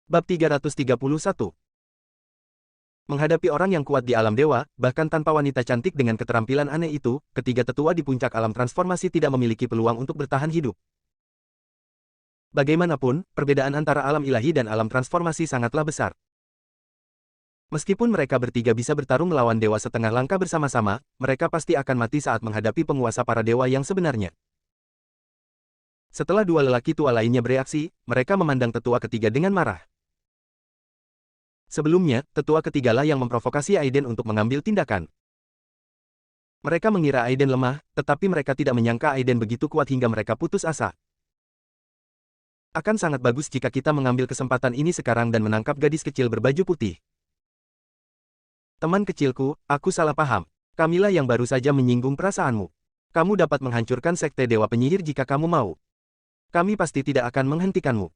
Bab 331. Menghadapi orang yang kuat di alam dewa, bahkan tanpa wanita cantik dengan keterampilan aneh itu, ketiga tetua di puncak alam transformasi tidak memiliki peluang untuk bertahan hidup. Bagaimanapun, perbedaan antara alam ilahi dan alam transformasi sangatlah besar. Meskipun mereka bertiga bisa bertarung melawan dewa setengah langkah bersama-sama, mereka pasti akan mati saat menghadapi penguasa para dewa yang sebenarnya. Setelah dua lelaki tua lainnya bereaksi, mereka memandang tetua ketiga dengan marah. Sebelumnya, tetua ketigalah yang memprovokasi Aiden untuk mengambil tindakan. Mereka mengira Aiden lemah, tetapi mereka tidak menyangka Aiden begitu kuat hingga mereka putus asa. Akan sangat bagus jika kita mengambil kesempatan ini sekarang dan menangkap gadis kecil berbaju putih. Teman kecilku, aku salah paham. Kamilah yang baru saja menyinggung perasaanmu. Kamu dapat menghancurkan sekte Dewa Penyihir jika kamu mau. Kami pasti tidak akan menghentikanmu.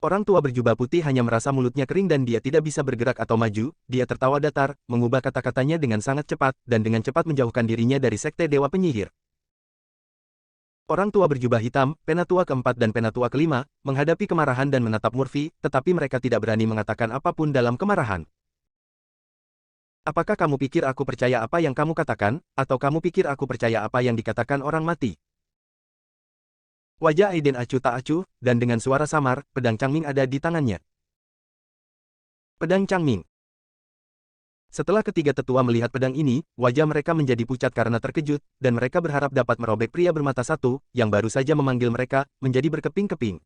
Orang tua berjubah putih hanya merasa mulutnya kering dan dia tidak bisa bergerak atau maju. Dia tertawa datar, mengubah kata-katanya dengan sangat cepat, dan dengan cepat menjauhkan dirinya dari sekte Dewa Penyihir. Orang tua berjubah hitam, penatua keempat dan penatua kelima, menghadapi kemarahan dan menatap Murphy, tetapi mereka tidak berani mengatakan apapun dalam kemarahan. Apakah kamu pikir aku percaya apa yang kamu katakan, atau kamu pikir aku percaya apa yang dikatakan orang mati? Wajah Aiden acuh tak acuh, dan dengan suara samar, pedang Changming ada di tangannya. Pedang Changming. Setelah ketiga tetua melihat pedang ini, wajah mereka menjadi pucat karena terkejut, dan mereka berharap dapat merobek pria bermata satu, yang baru saja memanggil mereka, menjadi berkeping-keping.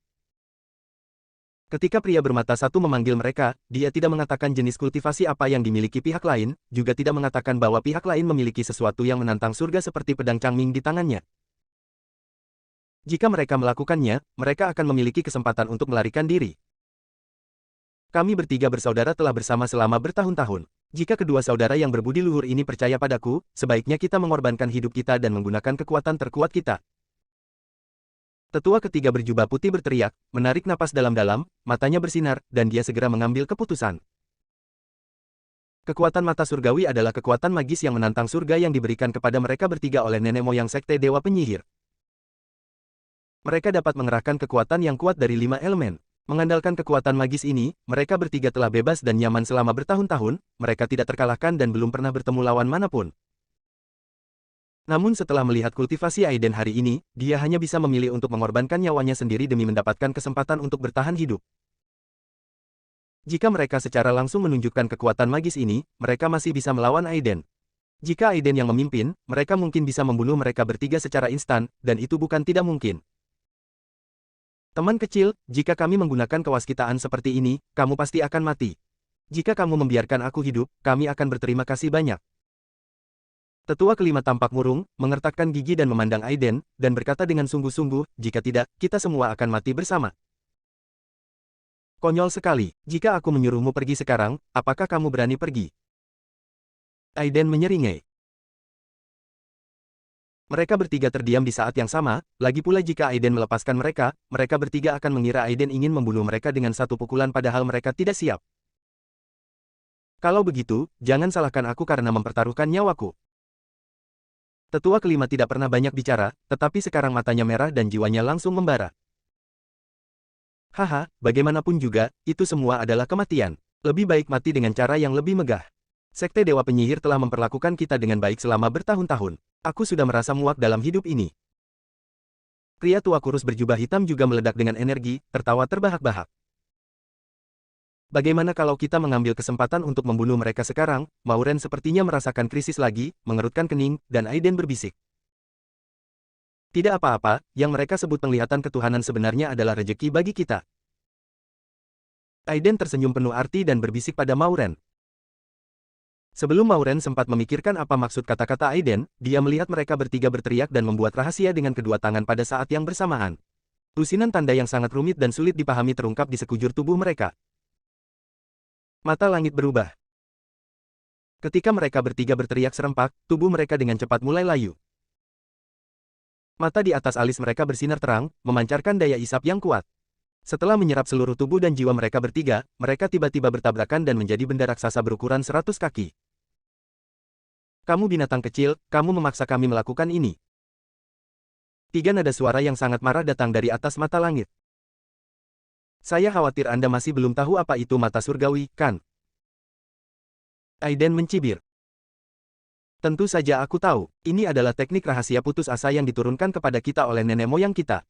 Ketika pria bermata satu memanggil mereka, dia tidak mengatakan jenis kultivasi apa yang dimiliki pihak lain, juga tidak mengatakan bahwa pihak lain memiliki sesuatu yang menantang surga seperti pedang Changming di tangannya. Jika mereka melakukannya, mereka akan memiliki kesempatan untuk melarikan diri. Kami bertiga bersaudara telah bersama selama bertahun-tahun. Jika kedua saudara yang berbudi luhur ini percaya padaku, sebaiknya kita mengorbankan hidup kita dan menggunakan kekuatan terkuat kita. Tetua ketiga berjubah putih berteriak, menarik napas dalam-dalam, matanya bersinar, dan dia segera mengambil keputusan. Kekuatan mata surgawi adalah kekuatan magis yang menantang surga yang diberikan kepada mereka bertiga oleh nenek moyang sekte Dewa Penyihir. Mereka dapat mengerahkan kekuatan yang kuat dari 5 elemen. Mengandalkan kekuatan magis ini, mereka bertiga telah bebas dan nyaman selama bertahun-tahun, mereka tidak terkalahkan dan belum pernah bertemu lawan manapun. Namun setelah melihat kultivasi Aiden hari ini, dia hanya bisa memilih untuk mengorbankan nyawanya sendiri demi mendapatkan kesempatan untuk bertahan hidup. Jika mereka secara langsung menunjukkan kekuatan magis ini, mereka masih bisa melawan Aiden. Jika Aiden yang memimpin, mereka mungkin bisa membunuh mereka bertiga secara instan, dan itu bukan tidak mungkin. Teman kecil, jika kami menggunakan kewaskitaan seperti ini, kamu pasti akan mati. Jika kamu membiarkan aku hidup, kami akan berterima kasih banyak. Tetua kelima tampak murung, mengertakkan gigi dan memandang Aiden, dan berkata dengan sungguh-sungguh, jika tidak, kita semua akan mati bersama. Konyol sekali, jika aku menyuruhmu pergi sekarang, apakah kamu berani pergi? Aiden menyeringai. Mereka bertiga terdiam di saat yang sama, lagi pula jika Aiden melepaskan mereka, mereka bertiga akan mengira Aiden ingin membunuh mereka dengan satu pukulan padahal mereka tidak siap. Kalau begitu, jangan salahkan aku karena mempertaruhkan nyawaku. Tetua kelima tidak pernah banyak bicara, tetapi sekarang matanya merah dan jiwanya langsung membara. Haha, bagaimanapun juga, itu semua adalah kematian. Lebih baik mati dengan cara yang lebih megah. Sekte Dewa Penyihir telah memperlakukan kita dengan baik selama bertahun-tahun. Aku sudah merasa muak dalam hidup ini. Pria tua kurus berjubah hitam juga meledak dengan energi, tertawa terbahak-bahak. Bagaimana kalau kita mengambil kesempatan untuk membunuh mereka sekarang? Mauren sepertinya merasakan krisis lagi, mengerutkan kening, dan Aiden berbisik. Tidak apa-apa, yang mereka sebut penglihatan ketuhanan sebenarnya adalah rejeki bagi kita. Aiden tersenyum penuh arti dan berbisik pada Mauren. Sebelum Mauren sempat memikirkan apa maksud kata-kata Aiden, dia melihat mereka bertiga berteriak dan membuat rahasia dengan kedua tangan pada saat yang bersamaan. Lusinan tanda yang sangat rumit dan sulit dipahami terungkap di sekujur tubuh mereka. Mata langit berubah. Ketika mereka bertiga berteriak serempak, tubuh mereka dengan cepat mulai layu. Mata di atas alis mereka bersinar terang, memancarkan daya isap yang kuat. Setelah menyerap seluruh tubuh dan jiwa mereka bertiga, mereka tiba-tiba bertabrakan dan menjadi benda raksasa berukuran 100 kaki. Kamu binatang kecil, kamu memaksa kami melakukan ini. Tiga nada suara yang sangat marah datang dari atas mata langit. Saya khawatir Anda masih belum tahu apa itu mata surgawi, kan? Aiden mencibir. Tentu saja aku tahu, ini adalah teknik rahasia putus asa yang diturunkan kepada kita oleh nenek moyang kita.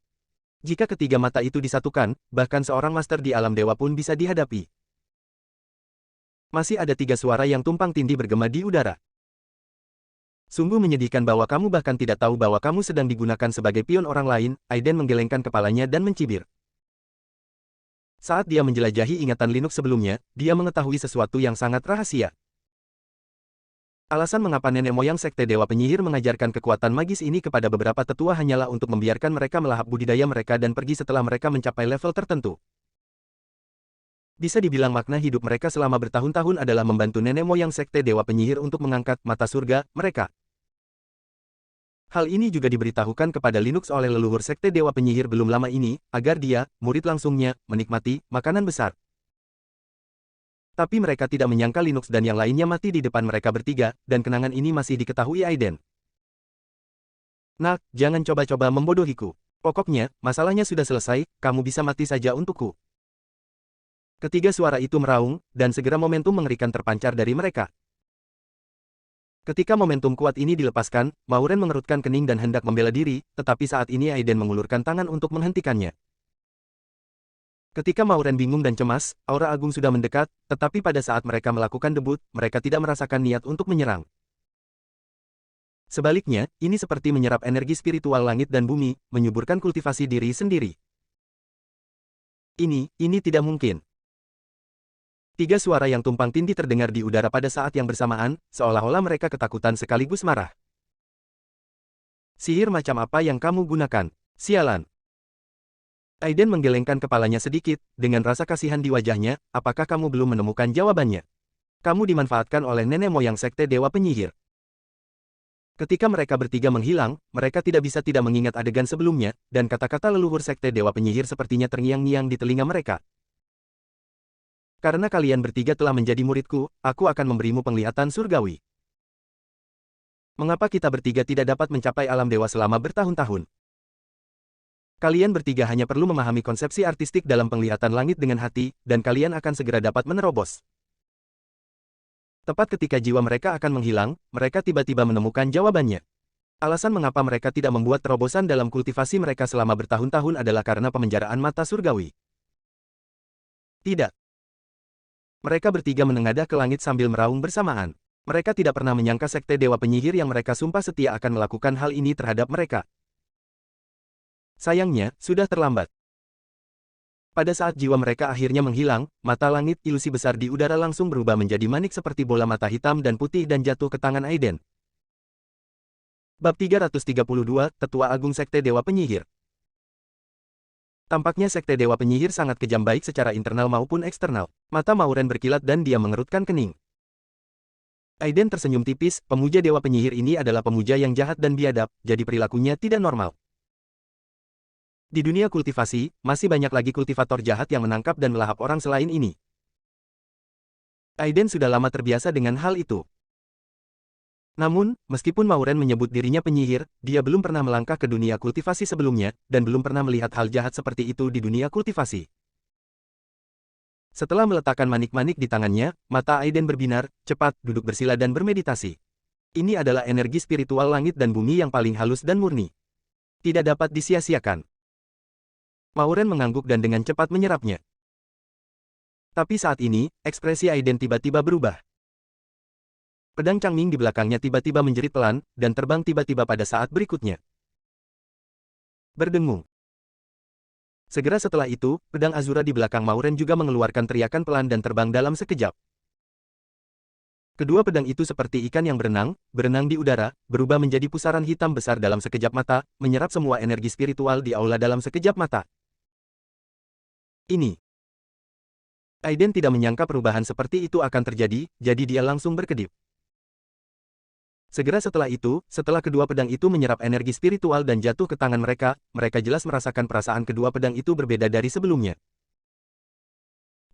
Jika ketiga mata itu disatukan, bahkan seorang master di alam dewa pun bisa dihadapi. Masih ada 3 suara yang tumpang tindih bergema di udara. Sungguh menyedihkan bahwa kamu bahkan tidak tahu bahwa kamu sedang digunakan sebagai pion orang lain, Aiden menggelengkan kepalanya dan mencibir. Saat dia menjelajahi ingatan Linux sebelumnya, dia mengetahui sesuatu yang sangat rahasia. Alasan mengapa nenek moyang Sekte Dewa Penyihir mengajarkan kekuatan magis ini kepada beberapa tetua hanyalah untuk membiarkan mereka melahap budidaya mereka dan pergi setelah mereka mencapai level tertentu. Bisa dibilang makna hidup mereka selama bertahun-tahun adalah membantu nenek moyang Sekte Dewa Penyihir untuk mengangkat mata surga mereka. Hal ini juga diberitahukan kepada Linux oleh leluhur Sekte Dewa Penyihir belum lama ini, agar dia, murid langsungnya, menikmati makanan besar. Tapi mereka tidak menyangka Linux dan yang lainnya mati di depan mereka bertiga, dan kenangan ini masih diketahui Aiden. Nak, jangan coba-coba membodohiku. Pokoknya, masalahnya sudah selesai, kamu bisa mati saja untukku. Ketiga suara itu meraung, dan segera momentum mengerikan terpancar dari mereka. Ketika momentum kuat ini dilepaskan, Mauren mengerutkan kening dan hendak membela diri, tetapi saat ini Aiden mengulurkan tangan untuk menghentikannya. Ketika Mauren bingung dan cemas, aura agung sudah mendekat, tetapi pada saat mereka melakukan debut, mereka tidak merasakan niat untuk menyerang. Sebaliknya, ini seperti menyerap energi spiritual langit dan bumi, menyuburkan kultivasi diri sendiri. Ini tidak mungkin. 3 suara yang tumpang tindih terdengar di udara pada saat yang bersamaan, seolah-olah mereka ketakutan sekaligus marah. Sihir macam apa yang kamu gunakan? Sialan. Aiden menggelengkan kepalanya sedikit, dengan rasa kasihan di wajahnya, apakah kamu belum menemukan jawabannya? Kamu dimanfaatkan oleh nenek moyang Sekte Dewa Penyihir. Ketika mereka bertiga menghilang, mereka tidak bisa tidak mengingat adegan sebelumnya, dan kata-kata leluhur Sekte Dewa Penyihir sepertinya terngiang-ngiang di telinga mereka. Karena kalian bertiga telah menjadi muridku, aku akan memberimu penglihatan surgawi. Mengapa kita bertiga tidak dapat mencapai alam dewa selama bertahun-tahun? Kalian bertiga hanya perlu memahami konsepsi artistik dalam penglihatan langit dengan hati, dan kalian akan segera dapat menerobos. Tepat ketika jiwa mereka akan menghilang, mereka tiba-tiba menemukan jawabannya. Alasan mengapa mereka tidak membuat terobosan dalam kultivasi mereka selama bertahun-tahun adalah karena pemenjaraan mata surgawi. Tidak. Mereka bertiga menengadah ke langit sambil meraung bersamaan. Mereka tidak pernah menyangka Sekte Dewa Penyihir yang mereka sumpah setia akan melakukan hal ini terhadap mereka. Sayangnya, sudah terlambat. Pada saat jiwa mereka akhirnya menghilang, mata langit ilusi besar di udara langsung berubah menjadi manik seperti bola mata hitam dan putih dan jatuh ke tangan Aiden. Bab 332, Tetua Agung Sekte Dewa Penyihir. Tampaknya Sekte Dewa Penyihir sangat kejam baik secara internal maupun eksternal. Mata Mauren berkilat dan dia mengerutkan kening. Aiden tersenyum tipis, pemuja Dewa Penyihir ini adalah pemuja yang jahat dan biadab, jadi perilakunya tidak normal. Di dunia kultivasi, masih banyak lagi kultivator jahat yang menangkap dan melahap orang selain ini. Aiden sudah lama terbiasa dengan hal itu. Namun, meskipun Mauren menyebut dirinya penyihir, dia belum pernah melangkah ke dunia kultivasi sebelumnya, dan belum pernah melihat hal jahat seperti itu di dunia kultivasi. Setelah meletakkan manik-manik di tangannya, mata Aiden berbinar, cepat, duduk bersila dan bermeditasi. Ini adalah energi spiritual langit dan bumi yang paling halus dan murni. Tidak dapat disia-siakan. Mauren mengangguk dan dengan cepat menyerapnya. Tapi saat ini, ekspresi Aiden tiba-tiba berubah. Pedang Changming di belakangnya tiba-tiba menjerit pelan, dan terbang tiba-tiba pada saat berikutnya. Berdengung. Segera setelah itu, pedang Azura di belakang Mauren juga mengeluarkan teriakan pelan dan terbang dalam sekejap. Kedua pedang itu seperti ikan yang berenang di udara, berubah menjadi pusaran hitam besar dalam sekejap mata, menyerap semua energi spiritual di aula dalam sekejap mata. Ini. Aiden tidak menyangka perubahan seperti itu akan terjadi, jadi dia langsung berkedip. Segera setelah itu, setelah kedua pedang itu menyerap energi spiritual dan jatuh ke tangan mereka, mereka jelas merasakan perasaan kedua pedang itu berbeda dari sebelumnya.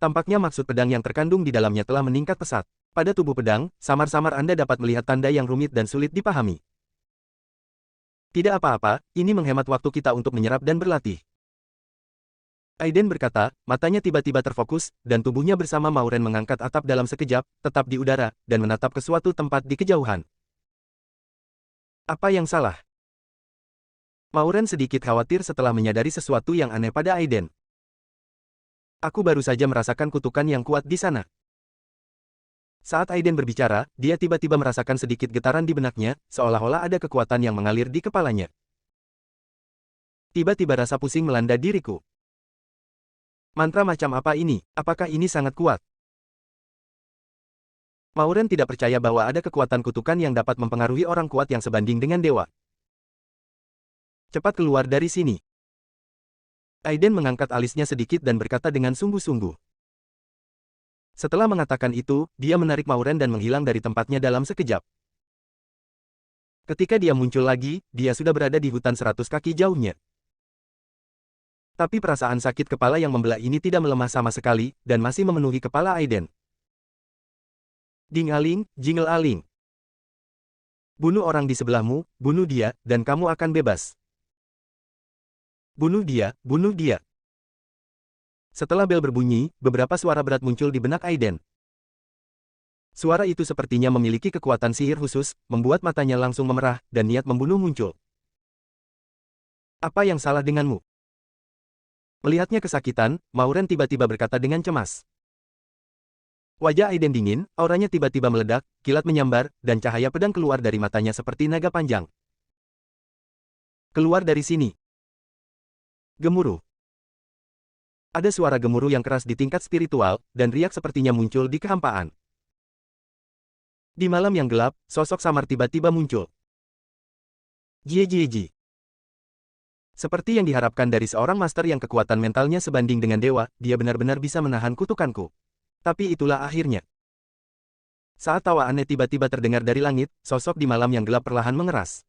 Tampaknya maksud pedang yang terkandung di dalamnya telah meningkat pesat. Pada tubuh pedang, samar-samar Anda dapat melihat tanda yang rumit dan sulit dipahami. Tidak apa-apa, ini menghemat waktu kita untuk menyerap dan berlatih. Aiden berkata, matanya tiba-tiba terfokus, dan tubuhnya bersama Mauren mengangkat atap dalam sekejap, tetap di udara, dan menatap ke suatu tempat di kejauhan. Apa yang salah? Mauren sedikit khawatir setelah menyadari sesuatu yang aneh pada Aiden. Aku baru saja merasakan kutukan yang kuat di sana. Saat Aiden berbicara, dia tiba-tiba merasakan sedikit getaran di benaknya, seolah-olah ada kekuatan yang mengalir di kepalanya. Tiba-tiba rasa pusing melanda diriku. Mantra macam apa ini? Apakah ini sangat kuat? Mauren tidak percaya bahwa ada kekuatan kutukan yang dapat mempengaruhi orang kuat yang sebanding dengan dewa. Cepat keluar dari sini. Aiden mengangkat alisnya sedikit dan berkata dengan sungguh-sungguh. Setelah mengatakan itu, dia menarik Mauren dan menghilang dari tempatnya dalam sekejap. Ketika dia muncul lagi, dia sudah berada di hutan 100 kaki jauhnya. Tapi perasaan sakit kepala yang membelah ini tidak melemah sama sekali, dan masih memenuhi kepala Aiden. Ding-aling, jingle-aling. Bunuh orang di sebelahmu, bunuh dia, dan kamu akan bebas. Bunuh dia, bunuh dia. Setelah bel berbunyi, beberapa suara berat muncul di benak Aiden. Suara itu sepertinya memiliki kekuatan sihir khusus, membuat matanya langsung memerah, dan niat membunuh muncul. Apa yang salah denganmu? Melihatnya kesakitan, Mauren tiba-tiba berkata dengan cemas. Wajah Aiden dingin, auranya tiba-tiba meledak, kilat menyambar, dan cahaya pedang keluar dari matanya seperti naga panjang. Keluar dari sini. Gemuruh. Ada suara gemuruh yang keras di tingkat spiritual, dan riak sepertinya muncul di kehampaan. Di malam yang gelap, sosok samar tiba-tiba muncul. Jie. Seperti yang diharapkan dari seorang master yang kekuatan mentalnya sebanding dengan dewa, dia benar-benar bisa menahan kutukanku. Tapi itulah akhirnya. Saat tawa aneh tiba-tiba terdengar dari langit, sosok di malam yang gelap perlahan mengeras.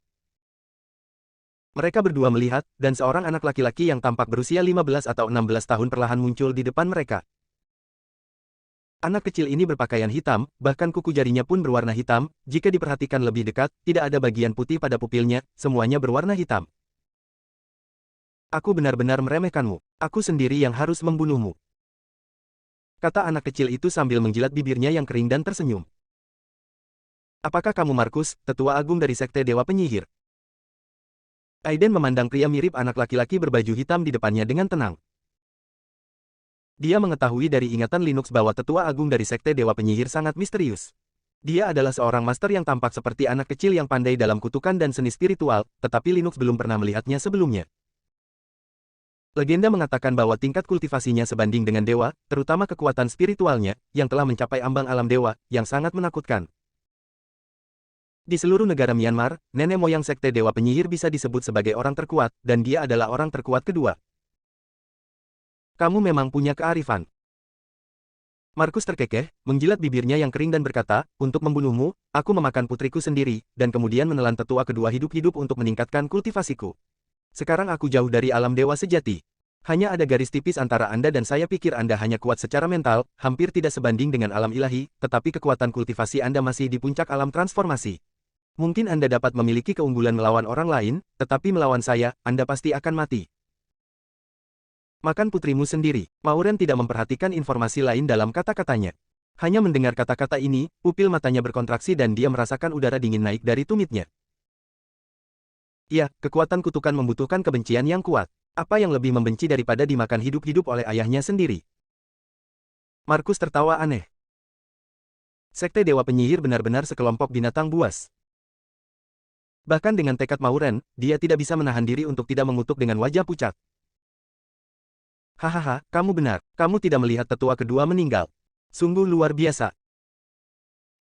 Mereka berdua melihat, dan seorang anak laki-laki yang tampak berusia 15 atau 16 tahun perlahan muncul di depan mereka. Anak kecil ini berpakaian hitam, bahkan kuku jarinya pun berwarna hitam, jika diperhatikan lebih dekat, tidak ada bagian putih pada pupilnya, semuanya berwarna hitam. Aku benar-benar meremehkanmu. Aku sendiri yang harus membunuhmu. Kata anak kecil itu sambil menjilat bibirnya yang kering dan tersenyum. Apakah kamu Markus, tetua agung dari Sekte Dewa Penyihir? Aiden memandang pria mirip anak laki-laki berbaju hitam di depannya dengan tenang. Dia mengetahui dari ingatan Linux bahwa tetua agung dari Sekte Dewa Penyihir sangat misterius. Dia adalah seorang master yang tampak seperti anak kecil yang pandai dalam kutukan dan seni spiritual, tetapi Linux belum pernah melihatnya sebelumnya. Legenda mengatakan bahwa tingkat kultivasinya sebanding dengan dewa, terutama kekuatan spiritualnya, yang telah mencapai ambang alam dewa, yang sangat menakutkan. Di seluruh negara Myanmar, nenek moyang Sekte Dewa Penyihir bisa disebut sebagai orang terkuat, dan dia adalah orang terkuat kedua. Kamu memang punya kearifan. Markus terkekeh, menjilat bibirnya yang kering dan berkata, untuk membunuhmu, aku memakan putriku sendiri, dan kemudian menelan tetua kedua hidup-hidup untuk meningkatkan kultivasiku. Sekarang aku jauh dari alam dewa sejati. Hanya ada garis tipis antara Anda dan saya pikir Anda hanya kuat secara mental, hampir tidak sebanding dengan alam ilahi, tetapi kekuatan kultivasi Anda masih di puncak alam transformasi. Mungkin Anda dapat memiliki keunggulan melawan orang lain, tetapi melawan saya, Anda pasti akan mati. Makan putrimu sendiri. Mauren tidak memperhatikan informasi lain dalam kata-katanya. Hanya mendengar kata-kata ini, pupil matanya berkontraksi dan dia merasakan udara dingin naik dari tumitnya. Ya, kekuatan kutukan membutuhkan kebencian yang kuat. Apa yang lebih membenci daripada dimakan hidup-hidup oleh ayahnya sendiri? Markus tertawa aneh. Sekte Dewa Penyihir benar-benar sekelompok binatang buas. Bahkan dengan tekad Mauren, dia tidak bisa menahan diri untuk tidak mengutuk dengan wajah pucat. Hahaha, kamu benar. Kamu tidak melihat tetua kedua meninggal. Sungguh luar biasa.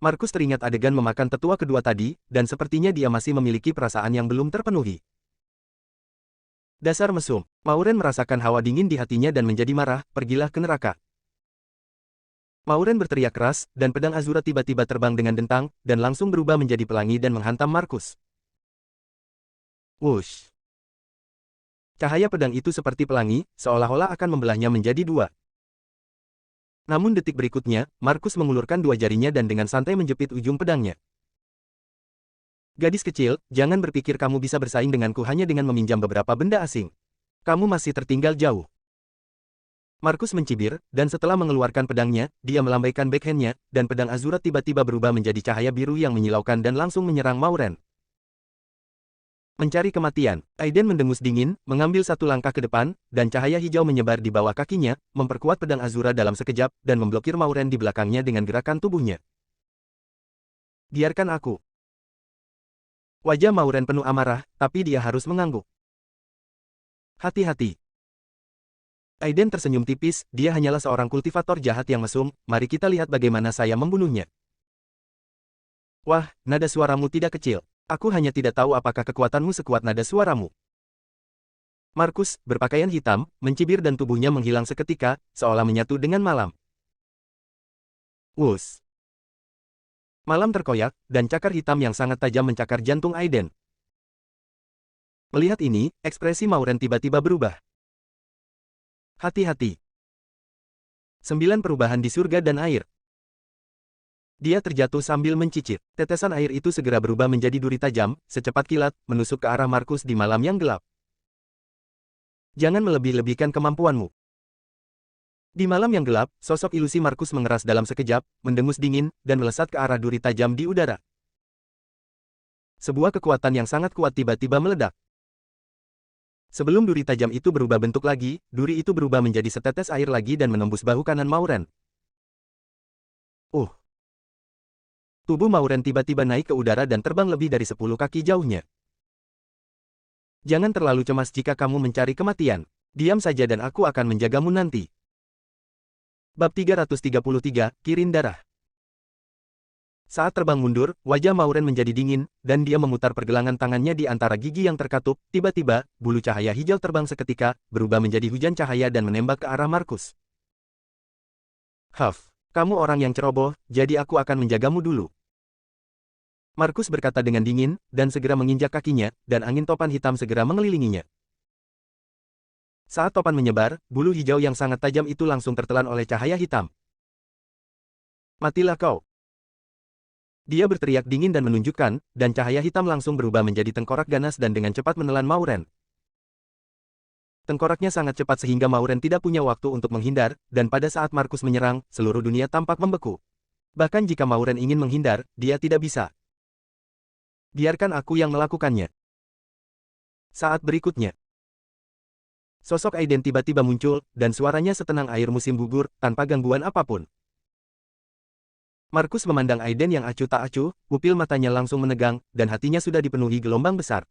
Markus teringat adegan memakan tetua kedua tadi, dan sepertinya dia masih memiliki perasaan yang belum terpenuhi. Dasar mesum. Mauren merasakan hawa dingin di hatinya dan menjadi marah, pergilah ke neraka. Mauren berteriak keras, dan pedang Azura tiba-tiba terbang dengan dentang, dan langsung berubah menjadi pelangi dan menghantam Markus. Wush. Cahaya pedang itu seperti pelangi, seolah-olah akan membelahnya menjadi dua. Namun detik berikutnya, Markus mengulurkan dua jarinya dan dengan santai menjepit ujung pedangnya. Gadis kecil, jangan berpikir kamu bisa bersaing denganku hanya dengan meminjam beberapa benda asing. Kamu masih tertinggal jauh. Markus mencibir, dan setelah mengeluarkan pedangnya, dia melambaikan backhand-nya, dan pedang Azurat tiba-tiba berubah menjadi cahaya biru yang menyilaukan dan langsung menyerang Mauren. Mencari kematian, Aiden mendengus dingin, mengambil satu langkah ke depan, dan cahaya hijau menyebar di bawah kakinya, memperkuat pedang Azura dalam sekejap, dan memblokir Mauren di belakangnya dengan gerakan tubuhnya. Biarkan aku. Wajah Mauren penuh amarah, tapi dia harus mengangguk. Hati-hati. Aiden tersenyum tipis, dia hanyalah seorang kultivator jahat yang mesum, mari kita lihat bagaimana saya membunuhnya. Wah, nada suaramu tidak kecil. Aku hanya tidak tahu apakah kekuatanmu sekuat nada suaramu. Markus, berpakaian hitam, mencibir dan tubuhnya menghilang seketika, seolah menyatu dengan malam. Wus. Malam terkoyak, dan cakar hitam yang sangat tajam mencakar jantung Aiden. Melihat ini, ekspresi Mauren tiba-tiba berubah. Hati-hati. 9 perubahan di surga dan air. Dia terjatuh sambil mencicit. Tetesan air itu segera berubah menjadi duri tajam, secepat kilat, menusuk ke arah Markus di malam yang gelap. Jangan melebih-lebihkan kemampuanmu. Di malam yang gelap, sosok ilusi Markus mengeras dalam sekejap, mendengus dingin, dan melesat ke arah duri tajam di udara. Sebuah kekuatan yang sangat kuat tiba-tiba meledak. Sebelum duri tajam itu berubah bentuk lagi, duri itu berubah menjadi setetes air lagi dan menembus bahu kanan Mauren. Tubuh Mauren tiba-tiba naik ke udara dan terbang lebih dari 10 kaki jauhnya. Jangan terlalu cemas jika kamu mencari kematian. Diam saja dan aku akan menjagamu nanti. Bab 333, Kirin Darah. Saat terbang mundur, wajah Mauren menjadi dingin, dan dia memutar pergelangan tangannya di antara gigi yang terkatup. Tiba-tiba, bulu cahaya hijau terbang seketika, berubah menjadi hujan cahaya dan menembak ke arah Markus. Huff, kamu orang yang ceroboh, jadi aku akan menjagamu dulu. Markus berkata dengan dingin, dan segera menginjak kakinya, dan angin topan hitam segera mengelilinginya. Saat topan menyebar, bulu hijau yang sangat tajam itu langsung tertelan oleh cahaya hitam. Matilah kau. Dia berteriak dingin dan menunjukkan, dan cahaya hitam langsung berubah menjadi tengkorak ganas dan dengan cepat menelan Mauren. Tengkoraknya sangat cepat sehingga Mauren tidak punya waktu untuk menghindar, dan pada saat Markus menyerang, seluruh dunia tampak membeku. Bahkan jika Mauren ingin menghindar, dia tidak bisa. Biarkan aku yang melakukannya. Saat berikutnya, sosok Aiden tiba-tiba muncul, dan suaranya setenang air musim gugur, tanpa gangguan apapun. Markus memandang Aiden yang acuh tak acuh, pupil matanya langsung menegang, dan hatinya sudah dipenuhi gelombang besar.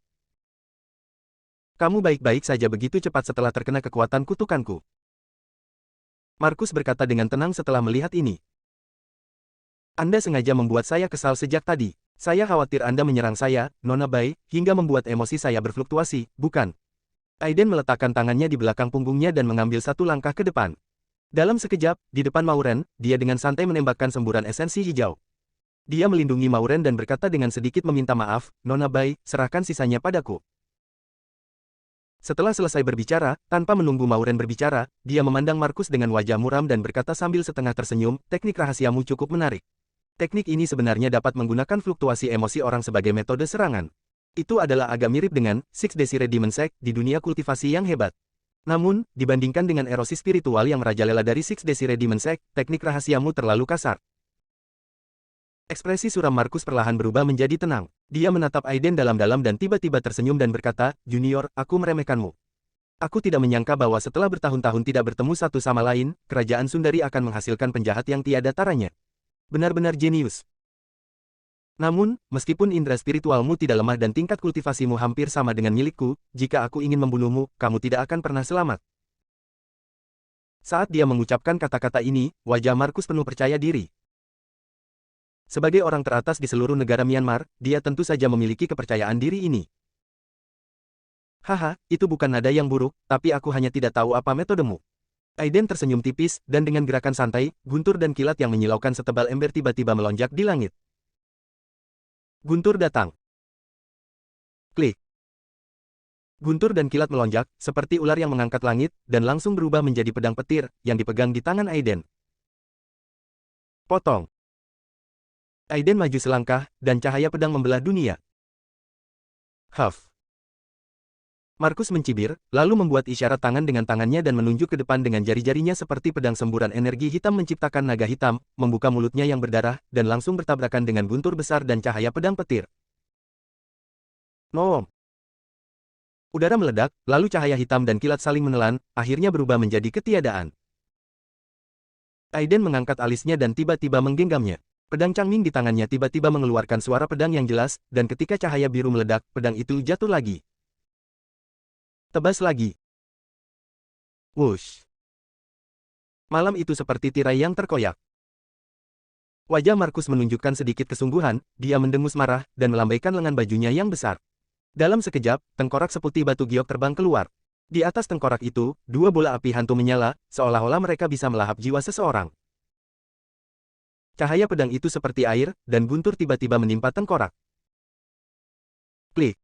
Kamu baik-baik saja begitu cepat setelah terkena kekuatan kutukanku. Markus berkata dengan tenang setelah melihat ini. Anda sengaja membuat saya kesal sejak tadi. Saya khawatir Anda menyerang saya, Nona Bai, hingga membuat emosi saya berfluktuasi, bukan? Aiden meletakkan tangannya di belakang punggungnya dan mengambil satu langkah ke depan. Dalam sekejap, di depan Mauren, dia dengan santai menembakkan semburan esensi hijau. Dia melindungi Mauren dan berkata dengan sedikit meminta maaf, Nona Bai, serahkan sisanya padaku. Setelah selesai berbicara, tanpa menunggu Mauren berbicara, dia memandang Markus dengan wajah muram dan berkata sambil setengah tersenyum, teknik rahasiamu cukup menarik. Teknik ini sebenarnya dapat menggunakan fluktuasi emosi orang sebagai metode serangan. Itu adalah agak mirip dengan Six Desire Demon Sect di dunia kultivasi yang hebat. Namun, dibandingkan dengan erosi spiritual yang merajalela dari Six Desire Demon Sect, teknik rahasiamu terlalu kasar. Ekspresi suram Markus perlahan berubah menjadi tenang. Dia menatap Aiden dalam-dalam dan tiba-tiba tersenyum dan berkata, Junior, aku meremehkanmu. Aku tidak menyangka bahwa setelah bertahun-tahun tidak bertemu satu sama lain, kerajaan Sundari akan menghasilkan penjahat yang tiada taranya. Benar-benar jenius. Namun, meskipun indera spiritualmu tidak lemah dan tingkat kultivasimu hampir sama dengan milikku, jika aku ingin membunuhmu, kamu tidak akan pernah selamat. Saat dia mengucapkan kata-kata ini, wajah Markus penuh percaya diri. Sebagai orang teratas di seluruh negara Myanmar, dia tentu saja memiliki kepercayaan diri ini. Haha, itu bukan nada yang buruk, tapi aku hanya tidak tahu apa metodemu. Aiden tersenyum tipis, dan dengan gerakan santai, guntur dan kilat yang menyilaukan setebal ember tiba-tiba melonjak di langit. Guntur datang. Klik. Guntur dan kilat melonjak, seperti ular yang mengangkat langit, dan langsung berubah menjadi pedang petir, yang dipegang di tangan Aiden. Potong. Aiden maju selangkah, dan cahaya pedang membelah dunia. Huff. Markus mencibir, lalu membuat isyarat tangan dengan tangannya dan menunjuk ke depan dengan jari-jarinya seperti pedang semburan energi hitam menciptakan naga hitam, membuka mulutnya yang berdarah, dan langsung bertabrakan dengan guntur besar dan cahaya pedang petir. Noom. Udara meledak, lalu cahaya hitam dan kilat saling menelan, akhirnya berubah menjadi ketiadaan. Aiden mengangkat alisnya dan tiba-tiba menggenggamnya. Pedang Changming di tangannya tiba-tiba mengeluarkan suara pedang yang jelas, dan ketika cahaya biru meledak, pedang itu jatuh lagi. Tebas lagi. Wush. Malam itu seperti tirai yang terkoyak. Wajah Markus menunjukkan sedikit kesungguhan, dia mendengus marah, dan melambaikan lengan bajunya yang besar. Dalam sekejap, tengkorak seputih batu giok terbang keluar. Di atas tengkorak itu, dua bola api hantu menyala, seolah-olah mereka bisa melahap jiwa seseorang. Cahaya pedang itu seperti air, dan guntur tiba-tiba menimpa tengkorak. Klik.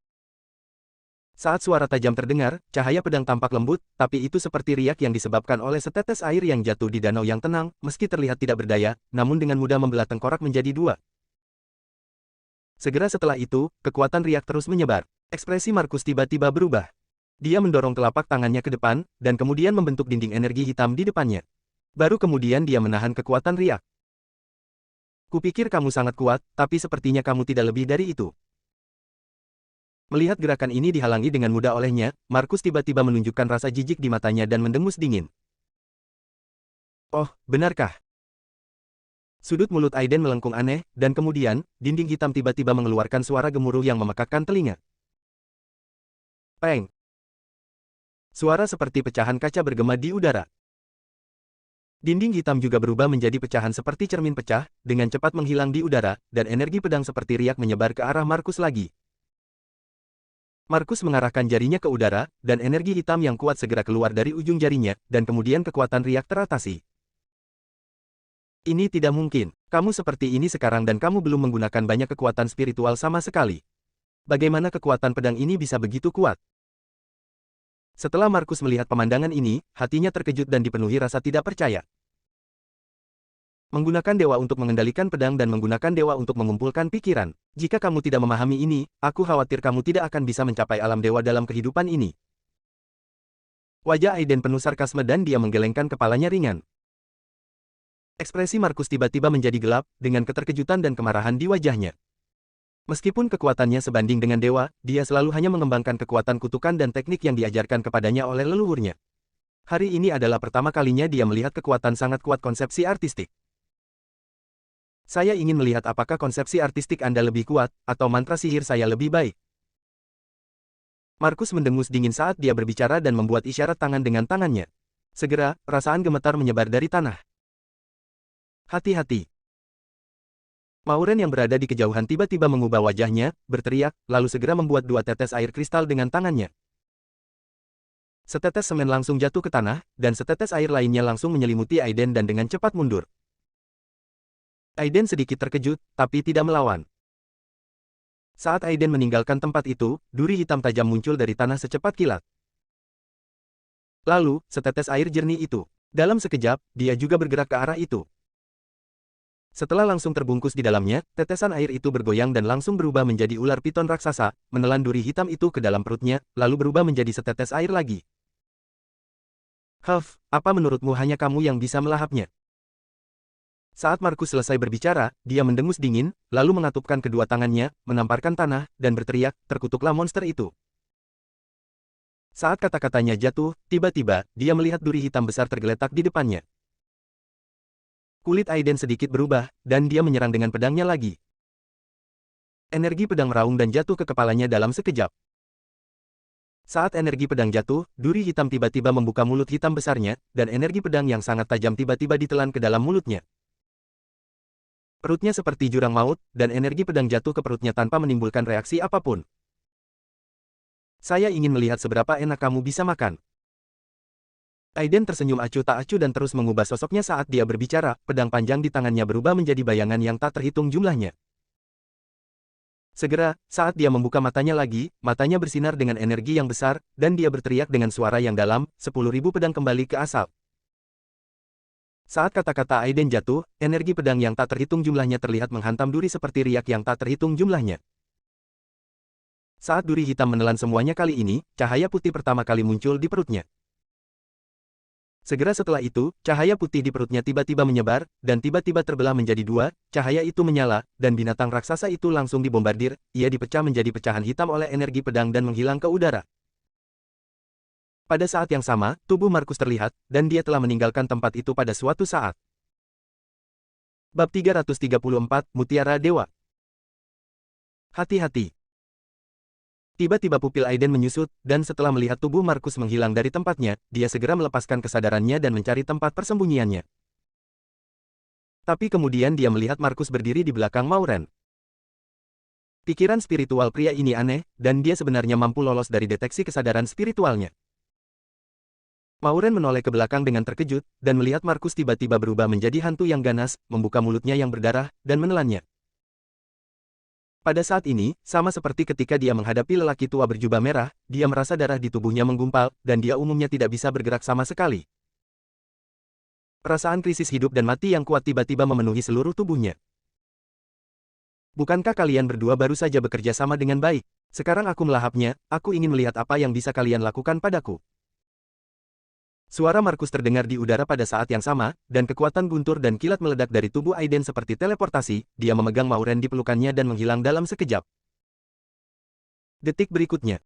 Saat suara tajam terdengar, cahaya pedang tampak lembut, tapi itu seperti riak yang disebabkan oleh setetes air yang jatuh di danau yang tenang, meski terlihat tidak berdaya, namun dengan mudah membelah tengkorak menjadi dua. Segera setelah itu, kekuatan riak terus menyebar. Ekspresi Markus tiba-tiba berubah. Dia mendorong telapak tangannya ke depan, dan kemudian membentuk dinding energi hitam di depannya. Baru kemudian dia menahan kekuatan riak. Kupikir kamu sangat kuat, tapi sepertinya kamu tidak lebih dari itu. Melihat gerakan ini dihalangi dengan mudah olehnya, Markus tiba-tiba menunjukkan rasa jijik di matanya dan mendengus dingin. Oh, benarkah? Sudut mulut Aiden melengkung aneh, dan kemudian, dinding hitam tiba-tiba mengeluarkan suara gemuruh yang memekakkan telinga. Peng! Suara seperti pecahan kaca bergema di udara. Dinding hitam juga berubah menjadi pecahan seperti cermin pecah, dengan cepat menghilang di udara, dan energi pedang seperti riak menyebar ke arah Markus lagi. Markus mengarahkan jarinya ke udara, dan energi hitam yang kuat segera keluar dari ujung jarinya, dan kemudian kekuatan riak teratasi. Ini tidak mungkin. Kamu seperti ini sekarang dan kamu belum menggunakan banyak kekuatan spiritual sama sekali. Bagaimana kekuatan pedang ini bisa begitu kuat? Setelah Markus melihat pemandangan ini, hatinya terkejut dan dipenuhi rasa tidak percaya. Menggunakan dewa untuk mengendalikan pedang dan menggunakan dewa untuk mengumpulkan pikiran. Jika kamu tidak memahami ini, aku khawatir kamu tidak akan bisa mencapai alam dewa dalam kehidupan ini. Wajah Aiden penuh sarkasme dan dia menggelengkan kepalanya ringan. Ekspresi Markus tiba-tiba menjadi gelap, dengan keterkejutan dan kemarahan di wajahnya. Meskipun kekuatannya sebanding dengan dewa, dia selalu hanya mengembangkan kekuatan kutukan dan teknik yang diajarkan kepadanya oleh leluhurnya. Hari ini adalah pertama kalinya dia melihat kekuatan sangat kuat konsepsi artistik. Saya ingin melihat apakah konsepsi artistik Anda lebih kuat, atau mantra sihir saya lebih baik. Markus mendengus dingin saat dia berbicara dan membuat isyarat tangan dengan tangannya. Segera, perasaan gemetar menyebar dari tanah. Hati-hati. Mauren yang berada di kejauhan tiba-tiba mengubah wajahnya, berteriak, lalu segera membuat dua tetes air kristal dengan tangannya. Setetes semen langsung jatuh ke tanah, dan setetes air lainnya langsung menyelimuti Aiden dan dengan cepat mundur. Aiden sedikit terkejut, tapi tidak melawan. Saat Aiden meninggalkan tempat itu, duri hitam tajam muncul dari tanah secepat kilat. Lalu, setetes air jernih itu. Dalam sekejap, dia juga bergerak ke arah itu. Setelah langsung terbungkus di dalamnya, tetesan air itu bergoyang dan langsung berubah menjadi ular piton raksasa, menelan duri hitam itu ke dalam perutnya, lalu berubah menjadi setetes air lagi. Huff, apa menurutmu hanya kamu yang bisa melahapnya? Saat Markus selesai berbicara, dia mendengus dingin, lalu mengatupkan kedua tangannya, menamparkan tanah, dan berteriak, terkutuklah monster itu. Saat kata-katanya jatuh, tiba-tiba, dia melihat duri hitam besar tergeletak di depannya. Kulit Aiden sedikit berubah, dan dia menyerang dengan pedangnya lagi. Energi pedang meraung dan jatuh ke kepalanya dalam sekejap. Saat energi pedang jatuh, duri hitam tiba-tiba membuka mulut hitam besarnya, dan energi pedang yang sangat tajam tiba-tiba ditelan ke dalam mulutnya. Perutnya seperti jurang maut, dan energi pedang jatuh ke perutnya tanpa menimbulkan reaksi apapun. Saya ingin melihat seberapa enak kamu bisa makan. Aiden tersenyum acuh tak acuh dan terus mengubah sosoknya saat dia berbicara, pedang panjang di tangannya berubah menjadi bayangan yang tak terhitung jumlahnya. Segera, saat dia membuka matanya lagi, matanya bersinar dengan energi yang besar, dan dia berteriak dengan suara yang dalam, 10.000 pedang kembali ke asal. Saat kata-kata Aiden jatuh, energi pedang yang tak terhitung jumlahnya terlihat menghantam duri seperti riak yang tak terhitung jumlahnya. Saat duri hitam menelan semuanya kali ini, cahaya putih pertama kali muncul di perutnya. Segera setelah itu, cahaya putih di perutnya tiba-tiba menyebar, dan tiba-tiba terbelah menjadi dua, cahaya itu menyala, dan binatang raksasa itu langsung dibombardir, ia dipecah menjadi pecahan hitam oleh energi pedang dan menghilang ke udara. Pada saat yang sama, tubuh Markus terlihat, dan dia telah meninggalkan tempat itu pada suatu saat. Bab 334, Mutiara Dewa. Hati-hati. Tiba-tiba pupil Aiden menyusut, dan setelah melihat tubuh Markus menghilang dari tempatnya, dia segera melepaskan kesadarannya dan mencari tempat persembunyiannya. Tapi kemudian dia melihat Markus berdiri di belakang Mauren. Pikiran spiritual pria ini aneh, dan dia sebenarnya mampu lolos dari deteksi kesadaran spiritualnya. Mauren menoleh ke belakang dengan terkejut, dan melihat Markus tiba-tiba berubah menjadi hantu yang ganas, membuka mulutnya yang berdarah, dan menelannya. Pada saat ini, sama seperti ketika dia menghadapi lelaki tua berjubah merah, dia merasa darah di tubuhnya menggumpal, dan dia umumnya tidak bisa bergerak sama sekali. Perasaan krisis hidup dan mati yang kuat tiba-tiba memenuhi seluruh tubuhnya. Bukankah kalian berdua baru saja bekerja sama dengan baik? Sekarang aku melahapnya, aku ingin melihat apa yang bisa kalian lakukan padaku. Suara Markus terdengar di udara pada saat yang sama, dan kekuatan guntur dan kilat meledak dari tubuh Aiden seperti teleportasi, dia memegang Mauren di pelukannya dan menghilang dalam sekejap. Detik berikutnya,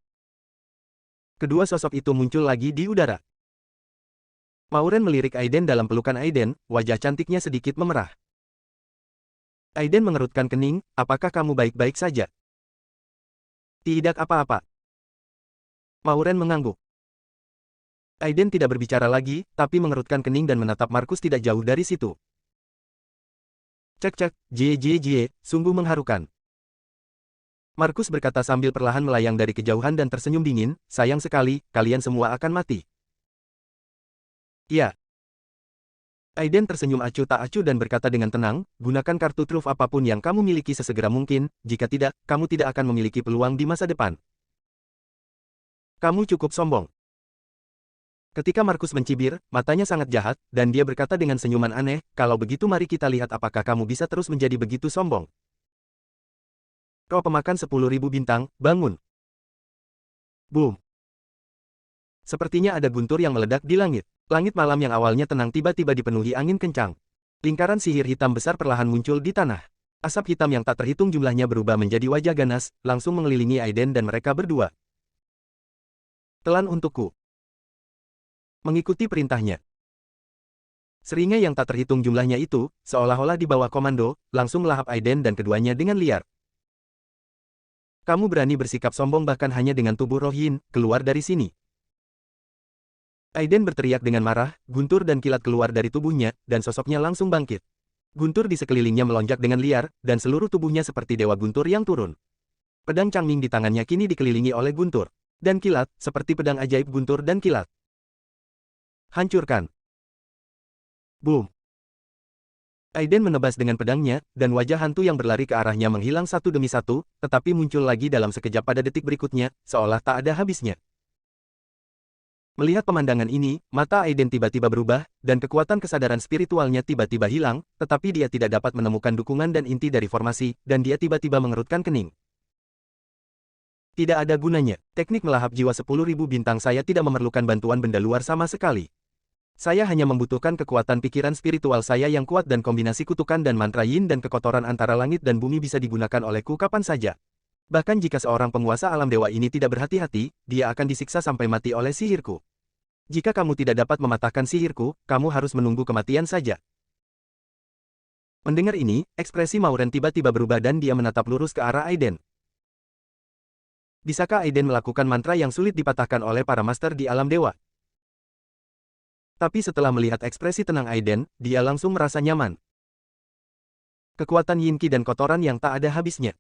kedua sosok itu muncul lagi di udara. Mauren melirik Aiden dalam pelukan Aiden, wajah cantiknya sedikit memerah. Aiden mengerutkan kening, apakah kamu baik-baik saja? Tidak apa-apa. Mauren mengangguk. Aiden tidak berbicara lagi, tapi mengerutkan kening dan menatap Markus tidak jauh dari situ. Cek-cek, jie, sungguh mengharukan. Markus berkata sambil perlahan melayang dari kejauhan dan tersenyum dingin, sayang sekali, kalian semua akan mati. Ya. Aiden tersenyum acuh tak acuh dan berkata dengan tenang, gunakan kartu truf apapun yang kamu miliki sesegera mungkin, jika tidak, kamu tidak akan memiliki peluang di masa depan. Kamu cukup sombong. Ketika Markus mencibir, matanya sangat jahat, dan dia berkata dengan senyuman aneh, kalau begitu mari kita lihat apakah kamu bisa terus menjadi begitu sombong. Kau pemakan 10.000 bintang, bangun. Boom. Sepertinya ada guntur yang meledak di langit. Langit malam yang awalnya tenang tiba-tiba dipenuhi angin kencang. Lingkaran sihir hitam besar perlahan muncul di tanah. Asap hitam yang tak terhitung jumlahnya berubah menjadi wajah ganas, langsung mengelilingi Aiden dan mereka berdua. Telan untukku. Mengikuti perintahnya. Seringai yang tak terhitung jumlahnya itu, seolah-olah di bawah komando, langsung melahap Aiden dan keduanya dengan liar. Kamu berani bersikap sombong bahkan hanya dengan tubuh Rohin, keluar dari sini. Aiden berteriak dengan marah, guntur dan kilat keluar dari tubuhnya, dan sosoknya langsung bangkit. Guntur di sekelilingnya melonjak dengan liar, dan seluruh tubuhnya seperti dewa guntur yang turun. Pedang Changming di tangannya kini dikelilingi oleh guntur. Dan kilat, seperti pedang ajaib guntur dan kilat. Hancurkan. Boom. Aiden menebas dengan pedangnya, dan wajah hantu yang berlari ke arahnya menghilang satu demi satu, tetapi muncul lagi dalam sekejap pada detik berikutnya, seolah tak ada habisnya. Melihat pemandangan ini, mata Aiden tiba-tiba berubah, dan kekuatan kesadaran spiritualnya tiba-tiba hilang, tetapi dia tidak dapat menemukan dukungan dan inti dari formasi, dan dia tiba-tiba mengerutkan kening. Tidak ada gunanya, teknik melahap jiwa 10.000 bintang saya tidak memerlukan bantuan benda luar sama sekali. Saya hanya membutuhkan kekuatan pikiran spiritual saya yang kuat dan kombinasi kutukan dan mantra yin dan kekotoran antara langit dan bumi bisa digunakan olehku kapan saja. Bahkan jika seorang penguasa alam dewa ini tidak berhati-hati, dia akan disiksa sampai mati oleh sihirku. Jika kamu tidak dapat mematahkan sihirku, kamu harus menunggu kematian saja. Mendengar ini, ekspresi Mauren tiba-tiba berubah dan dia menatap lurus ke arah Aiden. Bisakah Aiden melakukan mantra yang sulit dipatahkan oleh para master di alam dewa? Tapi setelah melihat ekspresi tenang Aiden, dia langsung merasa nyaman. Kekuatan Yin Qi dan kotoran yang tak ada habisnya.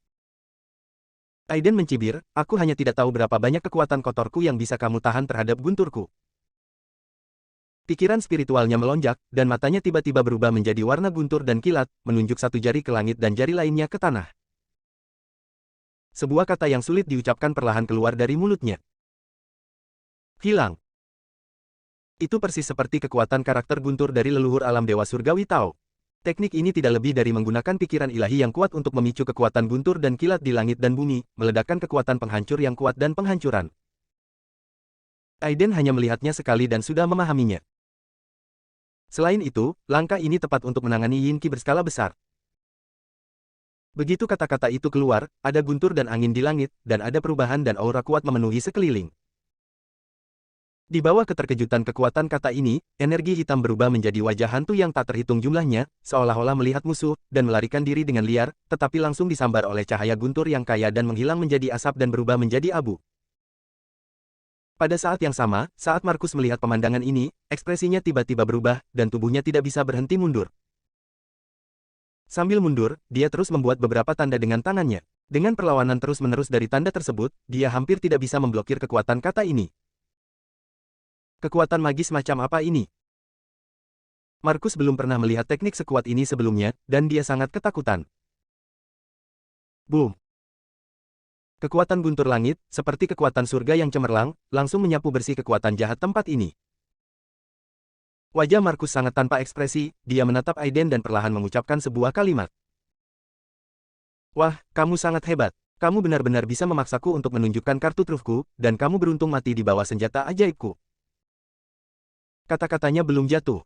Aiden mencibir, aku hanya tidak tahu berapa banyak kekuatan kotorku yang bisa kamu tahan terhadap gunturku. Pikiran spiritualnya melonjak, dan matanya tiba-tiba berubah menjadi warna guntur dan kilat, menunjuk satu jari ke langit dan jari lainnya ke tanah. Sebuah kata yang sulit diucapkan perlahan keluar dari mulutnya. Hilang. Itu persis seperti kekuatan karakter guntur dari leluhur alam dewa surgawi Tao. Teknik ini tidak lebih dari menggunakan pikiran ilahi yang kuat untuk memicu kekuatan guntur dan kilat di langit dan bumi, meledakkan kekuatan penghancur yang kuat dan penghancuran. Aiden hanya melihatnya sekali dan sudah memahaminya. Selain itu, langkah ini tepat untuk menangani Yin Qi berskala besar. Begitu kata-kata itu keluar, ada guntur dan angin di langit, dan ada perubahan dan aura kuat memenuhi sekeliling. Di bawah keterkejutan kekuatan kata ini, energi hitam berubah menjadi wajah hantu yang tak terhitung jumlahnya, seolah-olah melihat musuh, dan melarikan diri dengan liar, tetapi langsung disambar oleh cahaya guntur yang kaya dan menghilang menjadi asap dan berubah menjadi abu. Pada saat yang sama, saat Markus melihat pemandangan ini, ekspresinya tiba-tiba berubah, dan tubuhnya tidak bisa berhenti mundur. Sambil mundur, dia terus membuat beberapa tanda dengan tangannya. Dengan perlawanan terus-menerus dari tanda tersebut, dia hampir tidak bisa memblokir kekuatan kata ini. Kekuatan magis macam apa ini? Markus belum pernah melihat teknik sekuat ini sebelumnya, dan dia sangat ketakutan. Boom! Kekuatan guntur langit, seperti kekuatan surga yang cemerlang, langsung menyapu bersih kekuatan jahat tempat ini. Wajah Markus sangat tanpa ekspresi, dia menatap Aiden dan perlahan mengucapkan sebuah kalimat. Wah, kamu sangat hebat. Kamu benar-benar bisa memaksaku untuk menunjukkan kartu trufku, dan kamu beruntung mati di bawah senjata ajaibku. Kata-katanya belum jatuh.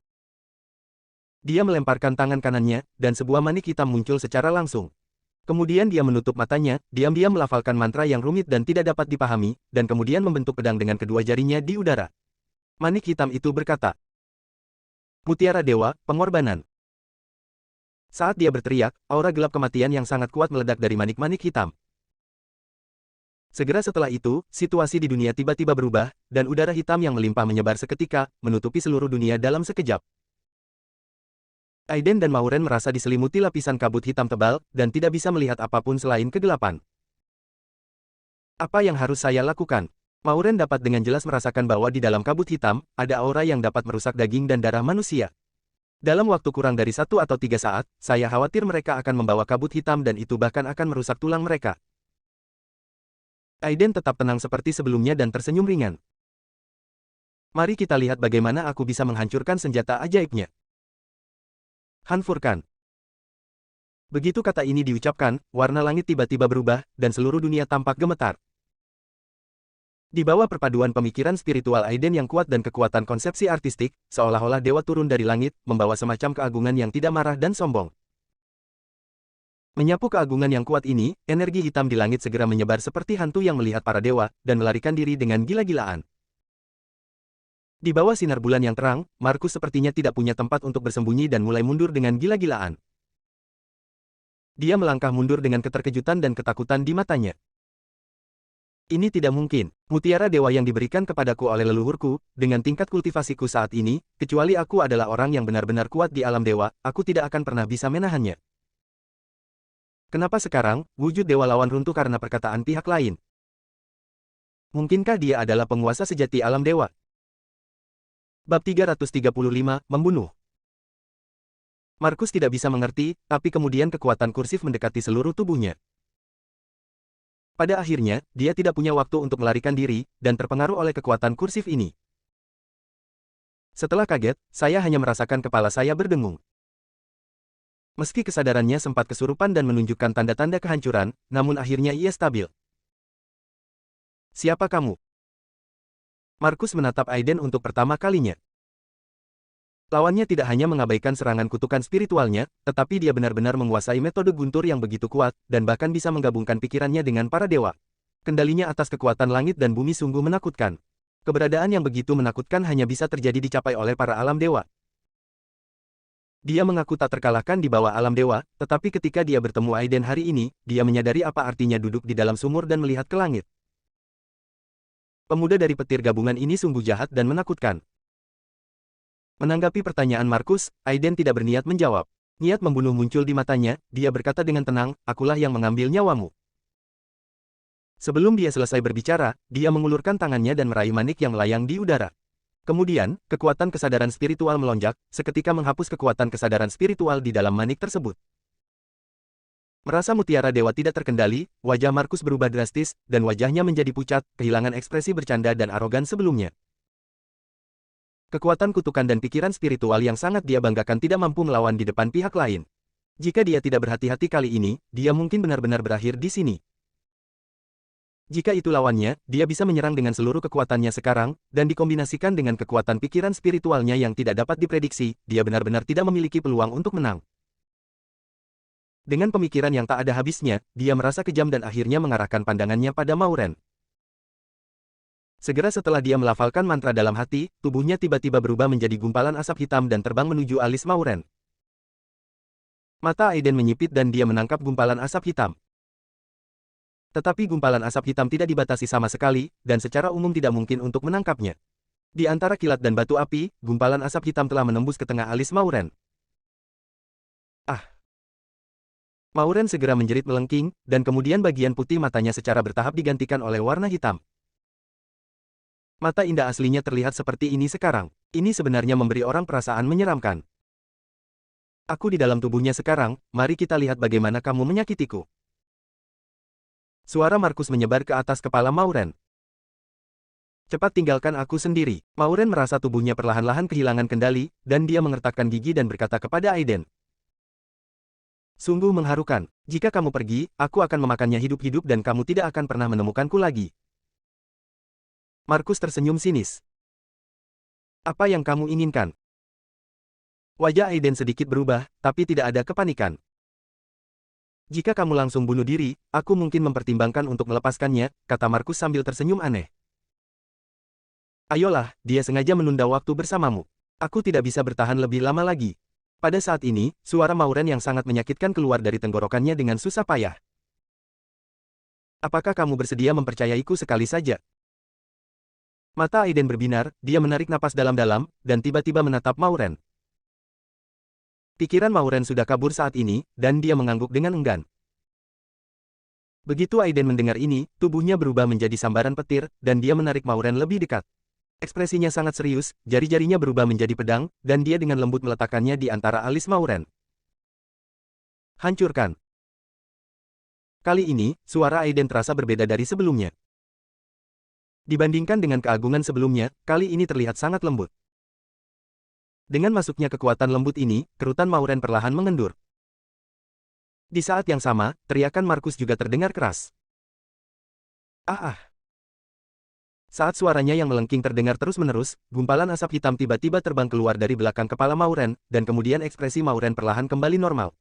Dia melemparkan tangan kanannya, dan sebuah manik hitam muncul secara langsung. Kemudian dia menutup matanya, diam-diam melafalkan mantra yang rumit dan tidak dapat dipahami, dan kemudian membentuk pedang dengan kedua jarinya di udara. Manik hitam itu berkata, Mutiara Dewa, Pengorbanan. Saat dia berteriak, aura gelap kematian yang sangat kuat meledak dari manik-manik hitam. Segera setelah itu, situasi di dunia tiba-tiba berubah, dan udara hitam yang melimpah menyebar seketika, menutupi seluruh dunia dalam sekejap. Aiden dan Mauren merasa diselimuti lapisan kabut hitam tebal, dan tidak bisa melihat apapun selain kegelapan. Apa yang harus saya lakukan? Mauren dapat dengan jelas merasakan bahwa di dalam kabut hitam, ada aura yang dapat merusak daging dan darah manusia. Dalam waktu kurang dari 1 atau 3 saat, saya khawatir mereka akan membawa kabut hitam dan itu bahkan akan merusak tulang mereka. Aiden tetap tenang seperti sebelumnya dan tersenyum ringan. Mari kita lihat bagaimana aku bisa menghancurkan senjata ajaibnya. Hanfurkan. Begitu kata ini diucapkan, warna langit tiba-tiba berubah, dan seluruh dunia tampak gemetar. Di bawah perpaduan pemikiran spiritual Aiden yang kuat dan kekuatan konsepsi artistik, seolah-olah dewa turun dari langit, membawa semacam keagungan yang tidak marah dan sombong. Menyapu keagungan yang kuat ini, energi hitam di langit segera menyebar seperti hantu yang melihat para dewa, dan melarikan diri dengan gila-gilaan. Di bawah sinar bulan yang terang, Markus sepertinya tidak punya tempat untuk bersembunyi dan mulai mundur dengan gila-gilaan. Dia melangkah mundur dengan keterkejutan dan ketakutan di matanya. Ini tidak mungkin. Mutiara dewa yang diberikan kepadaku oleh leluhurku, dengan tingkat kultivasiku saat ini, kecuali aku adalah orang yang benar-benar kuat di alam dewa, aku tidak akan pernah bisa menahannya. Kenapa sekarang, wujud dewa lawan runtuh karena perkataan pihak lain? Mungkinkah dia adalah penguasa sejati alam dewa? Bab 335, Membunuh. Markus tidak bisa mengerti, tapi kemudian kekuatan kursif mendekati seluruh tubuhnya. Pada akhirnya, dia tidak punya waktu untuk melarikan diri, dan terpengaruh oleh kekuatan kursif ini. Setelah kaget, saya hanya merasakan kepala saya berdengung. Meski kesadarannya sempat kesurupan dan menunjukkan tanda-tanda kehancuran, namun akhirnya ia stabil. Siapa kamu? Markus menatap Aiden untuk pertama kalinya. Lawannya tidak hanya mengabaikan serangan kutukan spiritualnya, tetapi dia benar-benar menguasai metode guntur yang begitu kuat, dan bahkan bisa menggabungkan pikirannya dengan para dewa. Kendalinya atas kekuatan langit dan bumi sungguh menakutkan. Keberadaan yang begitu menakutkan hanya bisa terjadi dicapai oleh para alam dewa. Dia mengaku tak terkalahkan di bawah alam dewa, tetapi ketika dia bertemu Aiden hari ini, dia menyadari apa artinya duduk di dalam sumur dan melihat ke langit. Pemuda dari petir gabungan ini sungguh jahat dan menakutkan. Menanggapi pertanyaan Markus, Aiden tidak berniat menjawab. Niat membunuh muncul di matanya, dia berkata dengan tenang, akulah yang mengambil nyawamu. Sebelum dia selesai berbicara, dia mengulurkan tangannya dan meraih manik yang melayang di udara. Kemudian, kekuatan kesadaran spiritual melonjak, seketika menghapus kekuatan kesadaran spiritual di dalam manik tersebut. Merasa mutiara dewa tidak terkendali, wajah Markus berubah drastis, dan wajahnya menjadi pucat, kehilangan ekspresi bercanda dan arogan sebelumnya. Kekuatan kutukan dan pikiran spiritual yang sangat dia banggakan tidak mampu melawan di depan pihak lain. Jika dia tidak berhati-hati kali ini, dia mungkin benar-benar berakhir di sini. Jika itu lawannya, dia bisa menyerang dengan seluruh kekuatannya sekarang, dan dikombinasikan dengan kekuatan pikiran spiritualnya yang tidak dapat diprediksi, dia benar-benar tidak memiliki peluang untuk menang. Dengan pemikiran yang tak ada habisnya, dia merasa kejam dan akhirnya mengarahkan pandangannya pada Mauren. Segera setelah dia melafalkan mantra dalam hati, tubuhnya tiba-tiba berubah menjadi gumpalan asap hitam dan terbang menuju alis Mauren. Mata Aiden menyipit dan dia menangkap gumpalan asap hitam. Tetapi gumpalan asap hitam tidak dibatasi sama sekali, dan secara umum tidak mungkin untuk menangkapnya. Di antara kilat dan batu api, gumpalan asap hitam telah menembus ke tengah alis Mauren. Ah! Mauren segera menjerit melengking, dan kemudian bagian putih matanya secara bertahap digantikan oleh warna hitam. Mata indah aslinya terlihat seperti ini sekarang. Ini sebenarnya memberi orang perasaan menyeramkan. Aku di dalam tubuhnya sekarang, mari kita lihat bagaimana kamu menyakitiku. Suara Markus menyebar ke atas kepala Mauren. Cepat tinggalkan aku sendiri. Mauren merasa tubuhnya perlahan-lahan kehilangan kendali, dan dia mengertakkan gigi dan berkata kepada Aiden. Sungguh mengharukan. Jika kamu pergi, aku akan memakannya hidup-hidup dan kamu tidak akan pernah menemukanku lagi. Markus tersenyum sinis. Apa yang kamu inginkan? Wajah Aiden sedikit berubah, tapi tidak ada kepanikan. Jika kamu langsung bunuh diri, aku mungkin mempertimbangkan untuk melepaskannya, kata Markus sambil tersenyum aneh. Ayolah, dia sengaja menunda waktu bersamamu. Aku tidak bisa bertahan lebih lama lagi. Pada saat ini, suara Mauren yang sangat menyakitkan keluar dari tenggorokannya dengan susah payah. Apakah kamu bersedia mempercayaiku sekali saja? Mata Aiden berbinar, dia menarik napas dalam-dalam, dan tiba-tiba menatap Mauren. Pikiran Mauren sudah kabur saat ini, dan dia mengangguk dengan enggan. Begitu Aiden mendengar ini, tubuhnya berubah menjadi sambaran petir, dan dia menarik Mauren lebih dekat. Ekspresinya sangat serius, jari-jarinya berubah menjadi pedang, dan dia dengan lembut meletakkannya di antara alis Mauren. Hancurkan. Kali ini, suara Aiden terasa berbeda dari sebelumnya. Dibandingkan dengan keagungan sebelumnya, kali ini terlihat sangat lembut. Dengan masuknya kekuatan lembut ini, kerutan Mauren perlahan mengendur. Di saat yang sama, teriakan Markus juga terdengar keras. Ah! Saat suaranya yang melengking terdengar terus-menerus, gumpalan asap hitam tiba-tiba terbang keluar dari belakang kepala Mauren, dan kemudian ekspresi Mauren perlahan kembali normal.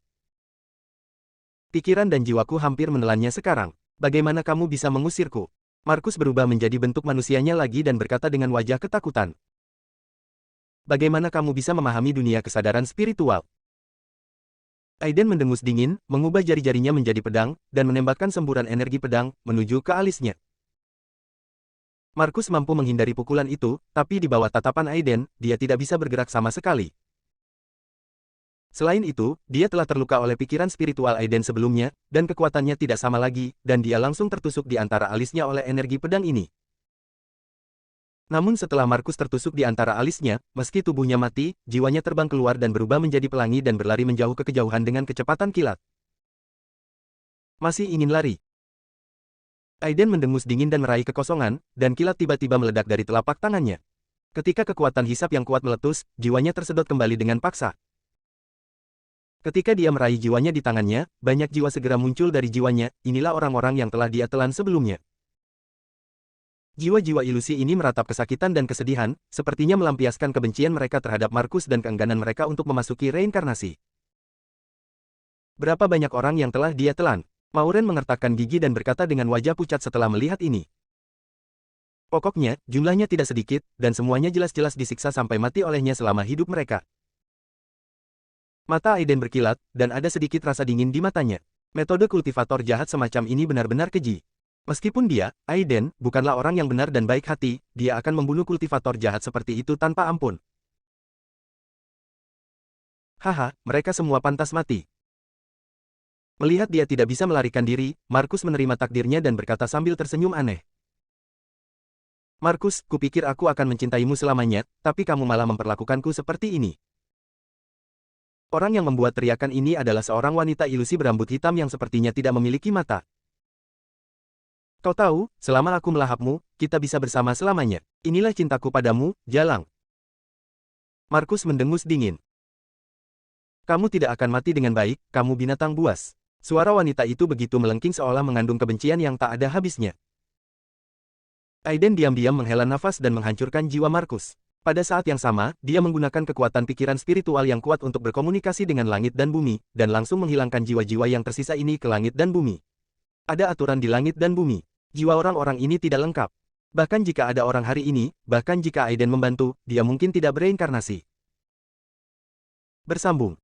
Pikiran dan jiwaku hampir menelannya sekarang. Bagaimana kamu bisa mengusirku? Markus berubah menjadi bentuk manusianya lagi dan berkata dengan wajah ketakutan. Bagaimana kamu bisa memahami dunia kesadaran spiritual? Aiden mendengus dingin, mengubah jari-jarinya menjadi pedang, dan menembakkan semburan energi pedang, menuju ke alisnya. Markus mampu menghindari pukulan itu, tapi di bawah tatapan Aiden, dia tidak bisa bergerak sama sekali. Selain itu, dia telah terluka oleh pikiran spiritual Aiden sebelumnya, dan kekuatannya tidak sama lagi, dan dia langsung tertusuk di antara alisnya oleh energi pedang ini. Namun setelah Markus tertusuk di antara alisnya, meski tubuhnya mati, jiwanya terbang keluar dan berubah menjadi pelangi dan berlari menjauh ke kejauhan dengan kecepatan kilat. Masih ingin lari? Aiden mendengus dingin dan meraih kekosongan, dan kilat tiba-tiba meledak dari telapak tangannya. Ketika kekuatan hisap yang kuat meletus, jiwanya tersedot kembali dengan paksa. Ketika dia meraih jiwanya di tangannya, banyak jiwa segera muncul dari jiwanya, inilah orang-orang yang telah dia telan sebelumnya. Jiwa-jiwa ilusi ini meratap kesakitan dan kesedihan, sepertinya melampiaskan kebencian mereka terhadap Markus dan keengganan mereka untuk memasuki reinkarnasi. Berapa banyak orang yang telah dia telan? Mauren mengertakkan gigi dan berkata dengan wajah pucat setelah melihat ini. Pokoknya, jumlahnya tidak sedikit, dan semuanya jelas-jelas disiksa sampai mati olehnya selama hidup mereka. Mata Aiden berkilat, dan ada sedikit rasa dingin di matanya. Metode kultivator jahat semacam ini benar-benar keji. Meskipun dia, Aiden, bukanlah orang yang benar dan baik hati, dia akan membunuh kultivator jahat seperti itu tanpa ampun. Haha, mereka semua pantas mati. Melihat dia tidak bisa melarikan diri, Markus menerima takdirnya dan berkata sambil tersenyum aneh. Markus, kupikir aku akan mencintaimu selamanya, tapi kamu malah memperlakukanku seperti ini. Orang yang membuat teriakan ini adalah seorang wanita ilusi berambut hitam yang sepertinya tidak memiliki mata. Kau tahu, selama aku melahapmu, kita bisa bersama selamanya. Inilah cintaku padamu, Jalang. Markus mendengus dingin. Kamu tidak akan mati dengan baik, kamu binatang buas. Suara wanita itu begitu melengking seolah mengandung kebencian yang tak ada habisnya. Aiden diam-diam menghela nafas dan menghancurkan jiwa Markus. Pada saat yang sama, dia menggunakan kekuatan pikiran spiritual yang kuat untuk berkomunikasi dengan langit dan bumi, dan langsung menghilangkan jiwa-jiwa yang tersisa ini ke langit dan bumi. Ada aturan di langit dan bumi. Jiwa orang-orang ini tidak lengkap. Bahkan jika ada orang hari ini, bahkan jika Aiden membantu, dia mungkin tidak bereinkarnasi. Bersambung.